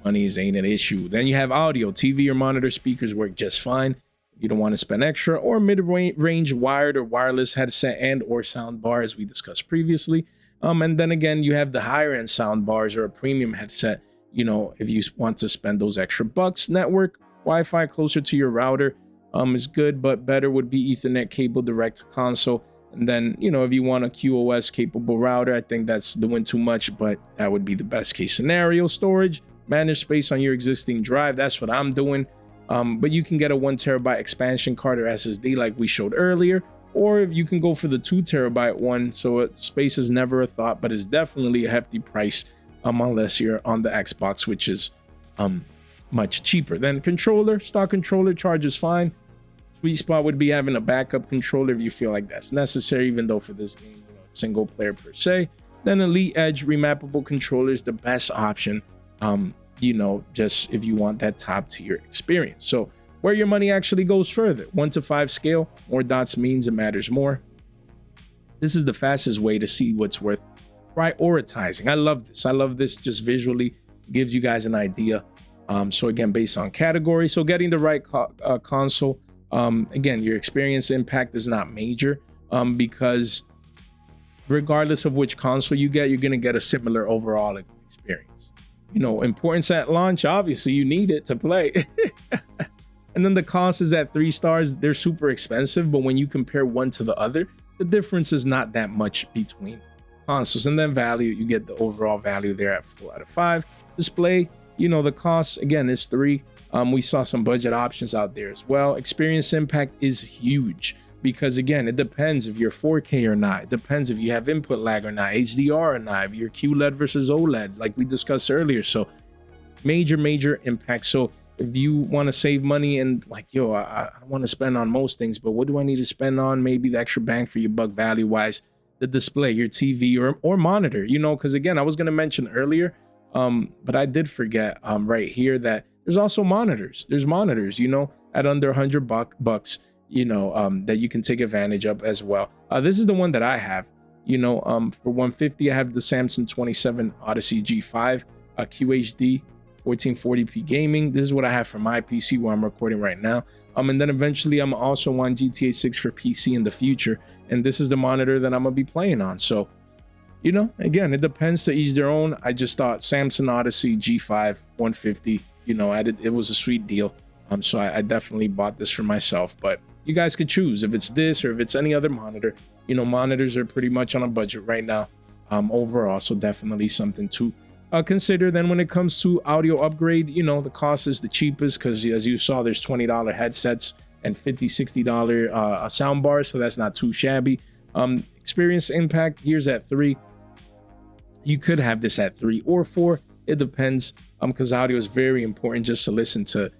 money ain't an issue. Then you have audio. TV or monitor speakers work just fine. You don't want to spend extra, or mid-range wired or wireless headset and or sound bar, as we discussed previously. And then again, you have the higher end sound bars or a premium headset, you know, if you want to spend those extra bucks. Network Wi-Fi closer to your router is good, but better would be Ethernet cable direct to console. And then, you know, if you want a QoS capable router, I think that's doing too much, but that would be the best case scenario. Storage, manage space on your existing drive. That's what I'm doing. But you can get a 1 terabyte expansion card or SSD like we showed earlier, or if you can go for the 2 terabyte one. So space is never a thought, but it's definitely a hefty price unless you're on the Xbox, which is much cheaper. Then controller, stock controller charges fine. Sweet spot would be having a backup controller if you feel like that's necessary, even though for this game, you know, single player per se. Then Elite Edge remappable controller is the best option, you know, just if you want that top tier experience. So where your money actually goes further, 1 to 5 scale, more dots means it matters more. This is the fastest way to see what's worth prioritizing. I love this. I love this just visually. Gives you guys an idea. So again, based on category. So getting the right console. Again, your experience impact is not major because regardless of which console you get, you're going to get a similar overall experience. You know, importance at launch, obviously you need it to play. And then the cost is at 3 stars. They're super expensive, but when you compare one to the other, the difference is not that much between consoles. And then value, you get the overall value there at 4 out of 5. Display, you know, the cost again is 3. We saw some budget options out there as well. Experience impact is huge because again, it depends if you're 4K or not. It depends if you have input lag or not, HDR or not, if you're QLED versus OLED, like we discussed earlier. So major impact. So if you want to save money and like, yo, I want to spend on most things, but what do I need to spend on? Maybe the extra bang for your buck value wise, the display, your TV or monitor, you know, because again, I was going to mention earlier, but I did forget right here that there's also monitors. There's monitors, you know, at under 100 bucks, you know, that you can take advantage of as well. This is the one that I have. For 150, I have the Samsung 27 Odyssey G5, QHD 1440p gaming. This is what I have for my PC where I'm recording right now. And then eventually I'm also on GTA 6 for PC in the future, and this is the monitor that I'm gonna be playing on. So again, it depends, to each their own. I just thought Samsung Odyssey G5 150, it was a sweet deal. So I definitely bought this for myself, but you guys could choose if it's this or if it's any other monitor. Monitors are pretty much on a budget right now, overall. So definitely something to consider. Then when it comes to audio upgrade, the cost is the cheapest, because as you saw, there's $20 headsets and $50-$60 sound bars. So that's not too shabby. Experience impact, here's at 3. You could have this at 3 or 4. It depends, because audio is very important just to listen to,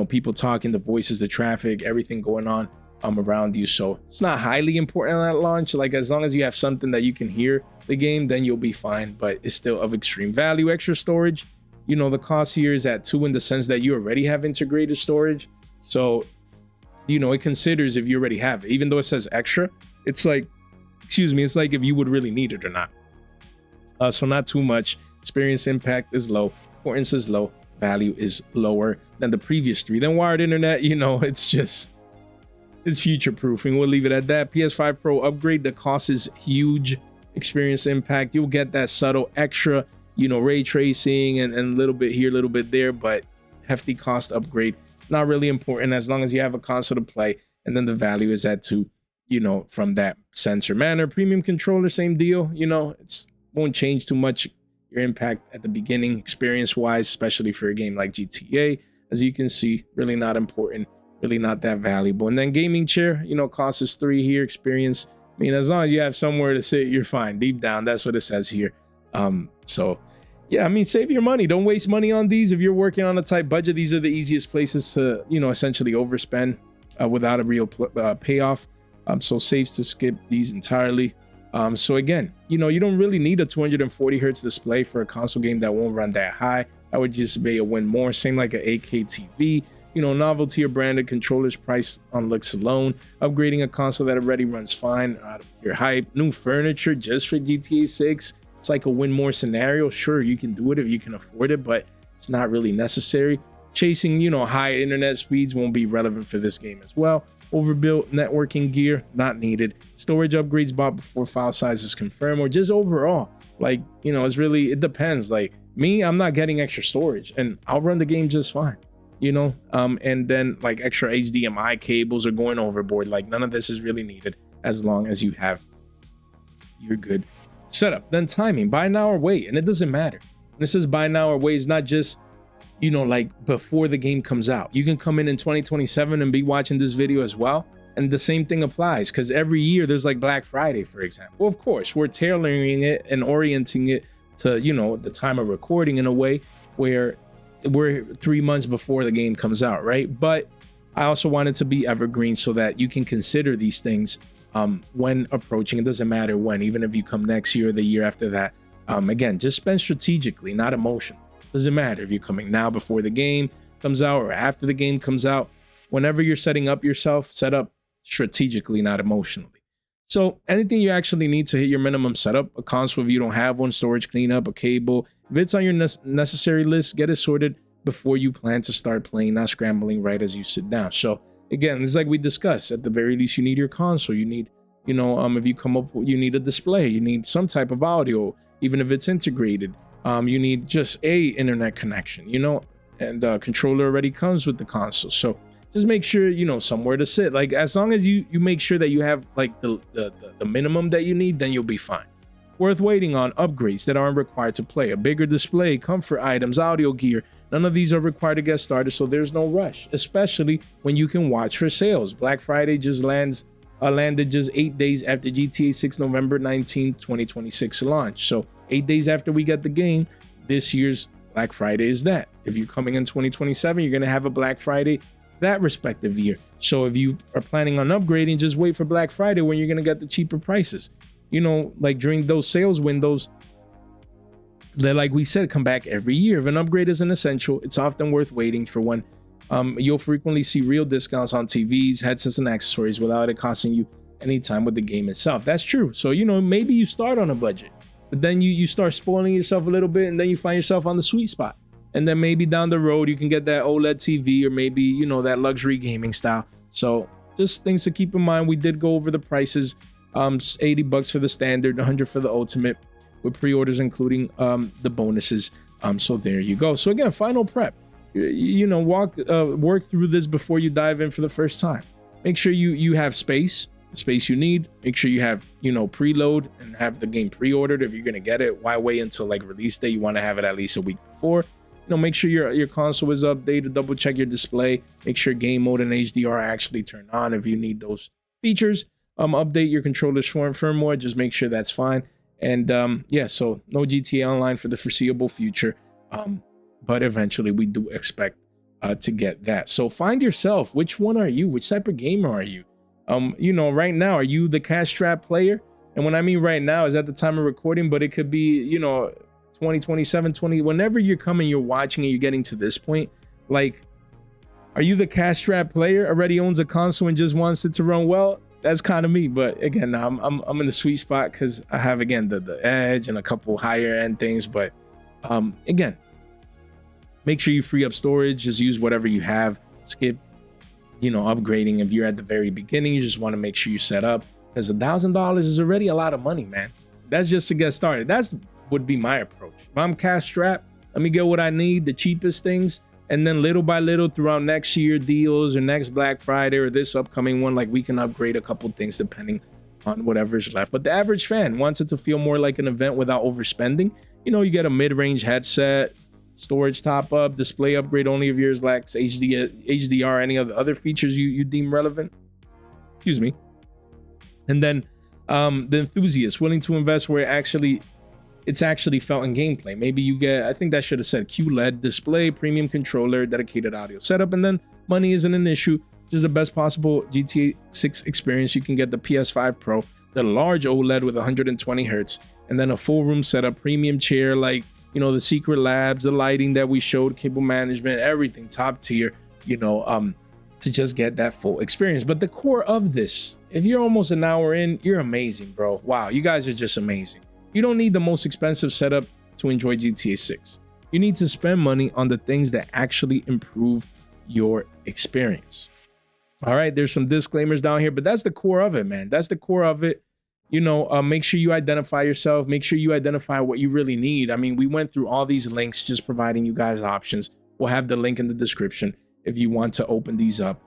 people talking, the voices, the traffic, everything going on around you. So it's not highly important at launch. Like, as long as you have something that you can hear the game, then you'll be fine, but it's still of extreme value. Extra storage, the cost here is at 2, in the sense that you already have integrated storage. So, it considers if you already have it, even though it says extra. It's like, it's like if you would really need it or not. So not too much. Experience impact is low, importance is low, value is lower than the previous 3. Then wired internet, it's future proofing. We'll leave it at that. PS5 Pro upgrade, the cost is huge. Experience impact, you'll get that subtle extra, ray tracing and a little bit here, a little bit there, but hefty cost upgrade, not really important as long as you have a console to play. And then the value is at 2, from that sensor manner. Premium controller, same deal. It's won't change too much your impact at the beginning, experience wise, especially for a game like GTA. As you can see, really not important, really not that valuable. And then gaming chair, cost is 3 here. Experience, as long as you have somewhere to sit, you're fine. Deep down, that's what it says here. So yeah, save your money. Don't waste money on these. If you're working on a tight budget, these are the easiest places to, essentially overspend without a real payoff. So safe to skip these entirely. So again, you don't really need a 240 hertz display for a console game that won't run that high. That would just be a win more. Same like an 8K TV. Novelty or branded controllers priced on looks alone. Upgrading a console that already runs fine out of your hype. New furniture just for GTA 6. It's like a win more scenario. Sure, you can do it if you can afford it, but it's not really necessary. Chasing, high internet speeds won't be relevant for this game as well. Overbuilt networking gear, not needed. Storage upgrades bought before file size is confirmed, or just overall, it depends. Like me, I'm not getting extra storage and I'll run the game just fine, and then like extra HDMI cables are going overboard. Like none of this is really needed as long as you have your good setup. Then timing, buy now or wait, and it doesn't matter. This is buy now or wait. It's not just like before the game comes out. You can come in 2027 and be watching this video as well, and the same thing applies, because every year there's like Black Friday, for example. Well, of course, we're tailoring it and orienting it to the time of recording in a way where we're 3 months before the game comes out, right? But I also want it to be evergreen so that you can consider these things when approaching. It doesn't matter when, even if you come next year or the year after that. Again, just spend strategically, not emotionally. Doesn't matter if you're coming now before the game comes out or after the game comes out. Whenever you're setting up yourself, set up strategically, not emotionally. So anything you actually need to hit your minimum setup, a console if you don't have one, storage cleanup, a cable. If it's on your necessary list, get it sorted before you plan to start playing, not scrambling right as you sit down. So again, it's like we discussed, at the very least, you need your console. You need, if you come up, you need a display, you need some type of audio, even if it's integrated. You need just a internet connection, and controller already comes with the console. So just make sure, somewhere to sit. Like as long as you make sure that you have like the minimum that you need, then you'll be fine. Worth waiting on, upgrades that aren't required to play. A bigger display, comfort items, audio gear. None of these are required to get started, so there's no rush, especially when you can watch for sales. Black Friday just landed just 8 days after GTA 6 November 19, 2026 launch. So 8 days after we get the game, this year's Black Friday is that. If you're coming in 2027, you're going to have a Black Friday that respective year. So if you are planning on upgrading, just wait for Black Friday when you're going to get the cheaper prices. Like during those sales windows, that, like we said, come back every year. If an upgrade is an essential, it's often worth waiting for one. You'll frequently see real discounts on TVs, headsets, and accessories without it costing you anytime with the game itself. That's true. So, you know, maybe you start on a budget, but then you start spoiling yourself a little bit, and then you find yourself on the sweet spot. And then maybe down the road, you can get that OLED TV, or maybe, you know, that luxury gaming style. So just things to keep in mind. We did go over the prices. $80 for the standard, $100 for the ultimate, with pre-orders including the bonuses. So there you go. So again, final prep. You know, work through this before you dive in for the first time. Make sure you have the space you need. Make sure you have, you know, preload and have the game pre-ordered. If you're gonna get it, why wait until like release day? You want to have it at least a week before. You know, make sure your console is updated. Double check your display. Make sure game mode and HDR are actually turned on if you need those features. Update your controller's firmware. Just make sure that's fine. And yeah, so no GTA Online for the foreseeable future. But eventually we do expect to get that. So find yourself. Which one are you? Which type of gamer are you? You know, right now, are you the cash-strapped player? And when I mean right now is at the time of recording, but it could be, you know, 2027, whenever you're watching and you're getting to this point. Like, are you the cash-strapped player, already owns a console and just wants it to run well? That's kind of me. But again, I'm in the sweet spot because I have, again, the Edge and a couple higher end things. But again, make sure you free up storage. Just use whatever you have. Skip, you know, upgrading. If you're at the very beginning, you just want to make sure you set up, because $1,000 is already a lot of money, man. That's just to get started. That's would be my approach. If I'm cash strapped, let me get what I need, the cheapest things, and then little by little throughout next year deals or next Black Friday or this upcoming one, like, we can upgrade a couple things depending on whatever's left. But the average fan wants it to feel more like an event without overspending. You know, you get a mid-range headset, storage top up, display upgrade only if yours lacks HDR, any of the other features you deem relevant. Excuse me. And then the enthusiast willing to invest where it's actually felt in gameplay. Maybe you get, I think that should have said QLED display, premium controller, dedicated audio setup, and then money isn't an issue. Just the best possible GTA 6 experience. You can get the PS5 Pro, the large OLED with 120 hertz, and then a full room setup, premium chair, like, you know, the Secretlab, the lighting that we showed, cable management, everything top tier, you know, to just get that full experience. But the core of this, if you're almost an hour in, you're amazing, bro. Wow, you guys are just amazing. You don't need the most expensive setup to enjoy GTA 6. You need to spend money on the things that actually improve your experience. All right, there's some disclaimers down here, but that's the core of it, man. That's the core of it. You know, make sure you identify yourself. Make sure you identify what you really need. I mean, we went through all these links, just providing you guys options. We'll have the link in the description if you want to open these up.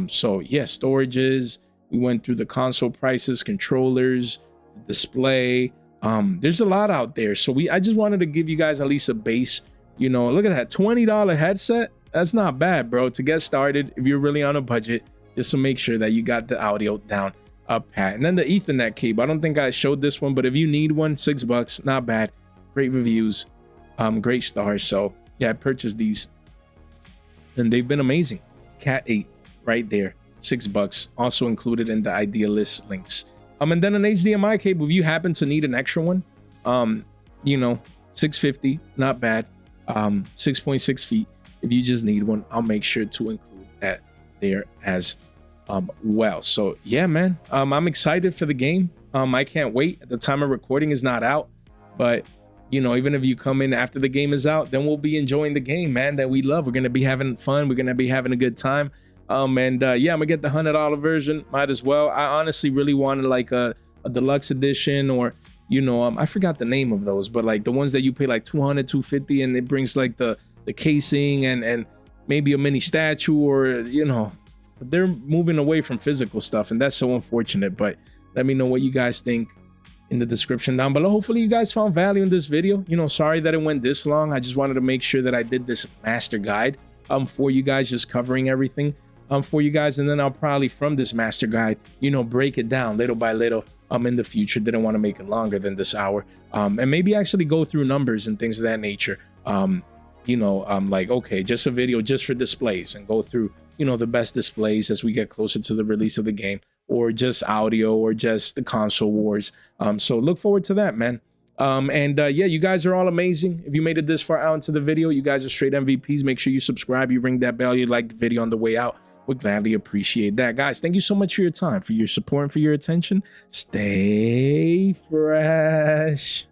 So yeah, storages. We went through the console prices, controllers, display. There's a lot out there. So I just wanted to give you guys at least a base. You know, look at that $20 headset. That's not bad, bro, to get started if you're really on a budget, just to make sure that you got the audio down pat. And then the Ethernet cable. I don't think I showed this one, but if you need one, $6, not bad. Great reviews, great stars. So yeah, I purchased these and they've been amazing. Cat 8 right there, $6, also included in the Idealist links. And then an HDMI cable, if you happen to need an extra one, you know, $650, not bad. 6.6 feet. If you just need one, I'll make sure to include that there as well. So yeah, man, I'm excited for the game. I can't wait. At the time of recording is not out, but you know, even if you come in after the game is out, then we'll be enjoying the game, man, that we love. We're gonna be having fun. We're gonna be having a good time. Yeah, I'm gonna get the $100 version. Might as well. I honestly really wanted like a deluxe edition, or you know, I forgot the name of those, but like the ones that you pay like $200, $250, and it brings like the casing and maybe a mini statue, or you know, but they're moving away from physical stuff, and that's so unfortunate. But let me know what you guys think in the description down below. Hopefully you guys found value in this video. You know, sorry that it went this long. I just wanted to make sure that I did this master guide for you guys, just covering everything for you guys, and then I'll probably from this master guide, you know, break it down little by little in the future. Didn't want to make it longer than this hour, and maybe actually go through numbers and things of that nature. You know, like, okay, just a video just for displays, and go through, you know, the best displays as we get closer to the release of the game, or just audio, or just the console wars. So look forward to that, man. Yeah, you guys are all amazing. If you made it this far out into the video, you guys are straight MVPs. Make sure you subscribe, you ring that bell, you like the video on the way out. would gladly appreciate that. Guys, thank you so much for your time, for your support, and for your attention. Stay fresh.